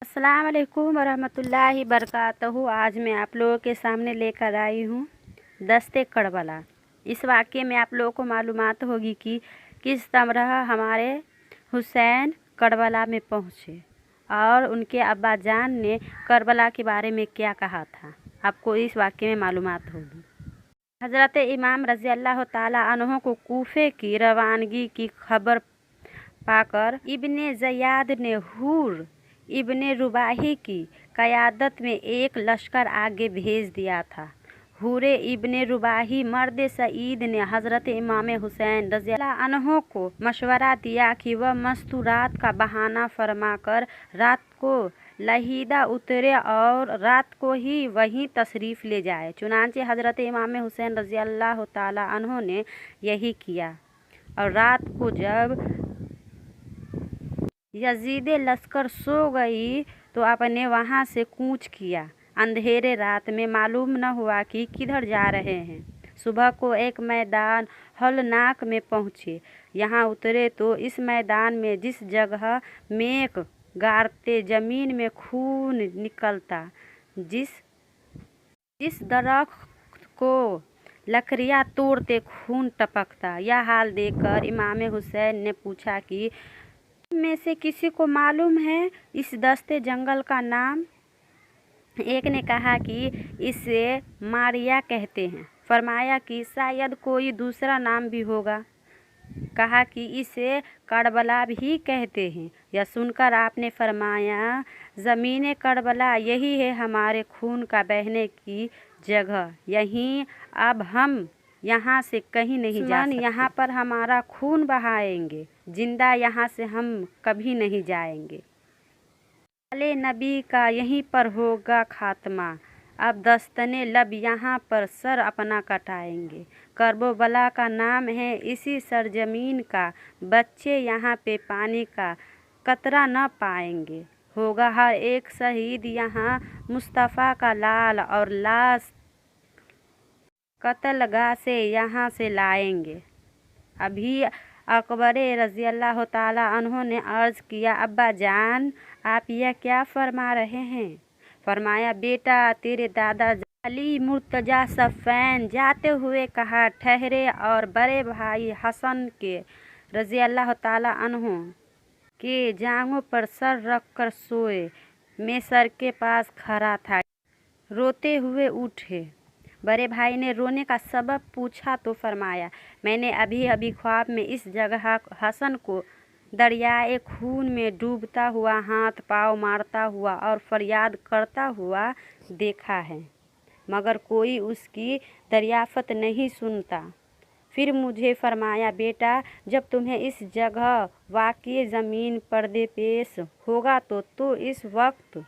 अस्सलाम वालेकुम वरहमतुल्लाहि बरकातहू। आज मैं आप लोगों के सामने लेकर आई हूँ दस्ते करबला। इस वाक़ये में आप लोगों को मालूमात होगी कि किस तरह हमारे हुसैन करबला में पहुँचे और उनके अब्बा जान ने करबला के बारे में क्या कहा था। आपको इस वाक़ये में मालूमात होगी। हज़रत इमाम रज़ी अल्लाह ताला अन्हो को कूफे की रवानगी की खबर पाकर इब्ने ज़ियाद ने हुर इब्ने रुबाही की क़यादत में एक लश्कर आगे भेज दिया था। हुरे इब्ने रुबाही मर्द सईद ने हज़रत इमाम हुसैन रज़ी अल्लाह अन्हो को मशवरा दिया कि वह मस्तूरात का बहाना फरमाकर रात को लहीदा उतरे और रात को ही वहीं तशरीफ़ ले जाए। चुनांचे हज़रत इमाम हुसैन रज़ी अल्लाह ताला अन्हो ने यही किया और रात को जब यजीद लश्कर सो गई तो आपने वहाँ से कूच किया। अंधेरे रात में मालूम न हुआ कि किधर जा रहे हैं। सुबह को एक मैदान हौलनाक में पहुँचे। यहाँ उतरे तो इस मैदान में जिस जगह मेक गाड़ते ज़मीन में खून निकलता, जिस दरख्त को लकड़ियाँ तोड़ते खून टपकता, यह हाल देखकर इमाम हुसैन ने पूछा कि में से किसी को मालूम है इस दस्ते जंगल का नाम? एक ने कहा कि इसे मारिया कहते हैं। फरमाया कि शायद कोई दूसरा नाम भी होगा। कहा कि इसे करबला भी कहते हैं। यह सुनकर आपने फरमाया, ज़मीन करबला यही है हमारे खून का बहने की जगह। यहीं अब हम यहाँ से कहीं नहीं जा सकते। यहाँ पर हमारा खून बहाएंगे, जिंदा यहाँ से हम कभी नहीं जाएंगे। अले नबी का यहीं पर होगा खात्मा। अब दस्तने लब यहाँ पर सर अपना कटाएंगे। करबला का नाम है इसी सरजमीन का। बच्चे यहाँ पे पानी का कतरा न पाएंगे। होगा हर एक शहीद यहाँ मुस्तफ़ा का लाल और लाश कत्लगाह से यहाँ से लाएंगे। अभी अकबर रज़ी अल्लाह ताला अन्हो ने अर्ज़ किया, अब्बा जान आप यह क्या फरमा रहे हैं? फरमाया, बेटा तेरे दादा अली मुर्तज़ा सफ़ैन जाते हुए कहा ठहरे और बड़े भाई हसन के रज़ी अल्लाह ताला अन्हो के जांघों पर सर रख कर सोए। मैं सर के पास खड़ा था, रोते हुए उठे। बड़े भाई ने रोने का सबब पूछा तो फरमाया, मैंने अभी अभी ख्वाब में इस जगह हसन को दरियाए खून में डूबता हुआ, हाथ पाँव मारता हुआ और फरियाद करता हुआ देखा है, मगर कोई उसकी दरियाफ़त नहीं सुनता। फिर मुझे फरमाया, बेटा जब तुम्हें इस जगह वाक़ई ज़मीन पर्दे पेश होगा तो इस वक्त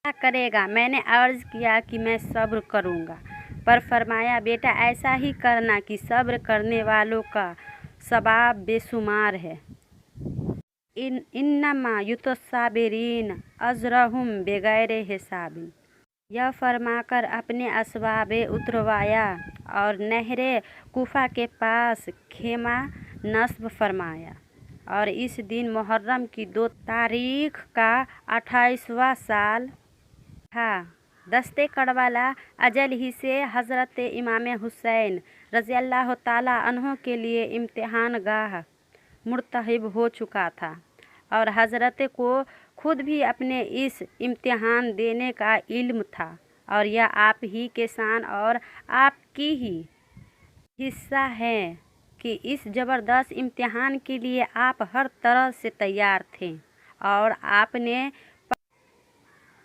क्या करेगा? मैंने अर्ज़ किया कि मैं सब्र करूँगा। पर फरमाया, बेटा ऐसा ही करना कि सब्र करने वालों का सवाब बेशुमार है। इन्नमा युतस्साबिरीन अजरहुम बेगैर हिसाबिन। यह फरमाकर अपने असबाबे उतरवाया और नहरे कूफा के पास खेमा नस्ब फरमाया। और इस दिन मुहर्रम की 2 तारीख का 28वां साल था। दस्ते करबला अजल ही से हज़रत इमाम हुसैन रज़ी अल्लाह ताला अन्हो के लिए इम्तिहान गाह मुर्तहिब हो चुका था और हज़रत को खुद भी अपने इस इम्तिहान देने का इल्म था और यह आप ही के शान और आपकी ही हिस्सा है कि इस ज़बरदस्त इम्तिहान के लिए आप हर तरह से तैयार थे और आपने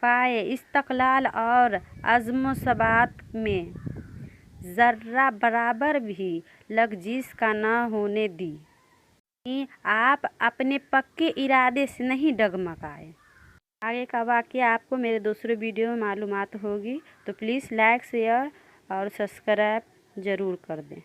पाए इस्तक़लाल और अज़्म सबात में ज़र्रा बराबर भी लग़ज़िश का न होने दी। आप अपने पक्के इरादे से नहीं डगमगाए। आगे का वाक़या आपको मेरे दूसरे वीडियो में मालूमात होगी, तो प्लीज़ लाइक शेयर और सब्सक्राइब ज़रूर कर दें।